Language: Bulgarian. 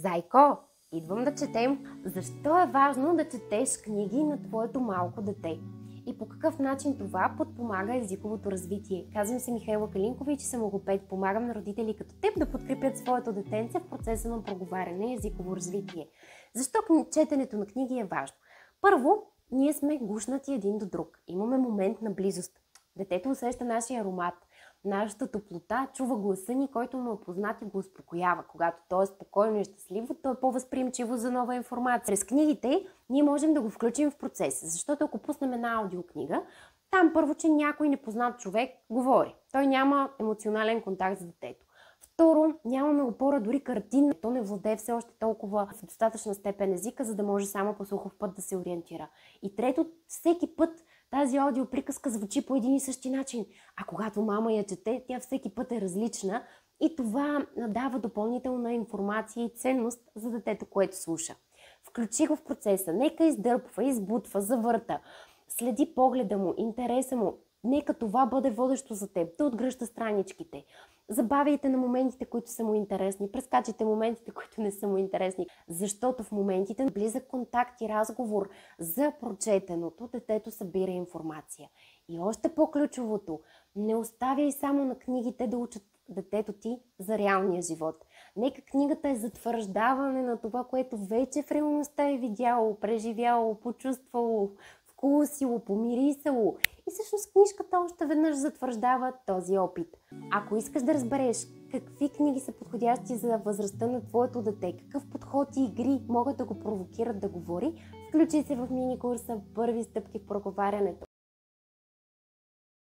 Зайко, идвам да четем. Защо е важно да четеш книги на твоето малко дете? И по какъв начин това подпомага езиковото развитие? Казвам се Михайла Калинкович и съм логопед. Помагам на родители като теб да подкрепят своето детенце в процеса на проговаряне и езиково развитие. Защо четенето на книги е важно? Първо, ние сме гушнати един до друг. Имаме момент на близост. Детето усеща нашия аромат, нашата топлота, чува гласа ни, който му е познат и го успокоява. Когато то е спокойно и щастливо, то е по-възприемчиво за нова информация. През книгите ние можем да го включим в процеса, защото ако пуснем една аудиокнига, там първо, че някой непознат човек говори. Той няма емоционален контакт с детето. Второ, нямаме опора дори картина. То не владее все още толкова в достатъчна степен езика, за да може само по слухов път да се ориентира. И трето, всеки път тази аудиоприказка звучи по един и същи начин. А когато мама я чете, тя всеки път е различна и това дава допълнителна информация и ценност за детето, което слуша. Включи го в процеса. Нека издърпва, избутва, завърта. Следи погледа му, интереса му. Нека това бъде водещо за теб. Да отгръща страничките. Забавяйте на моментите, които са му интересни. Прескачайте моментите, които не са му интересни. Защото в моментите на близък контакт и разговор за прочетеното, детето събира информация. И още по-ключовото, не оставяй само на книгите да учат детето ти за реалния живот. Нека книгата е затвърждаване на това, което вече в реалността е видяло, преживяло, почувствало, вкусило, помирисало. И всъщност книжката още веднъж затвърждава този опит. Ако искаш да разбереш какви книги са подходящи за възрастта на твоето дете, какъв подход и игри могат да го провокират да говори, включи се в мини-курса "Първи стъпки в проговарянето".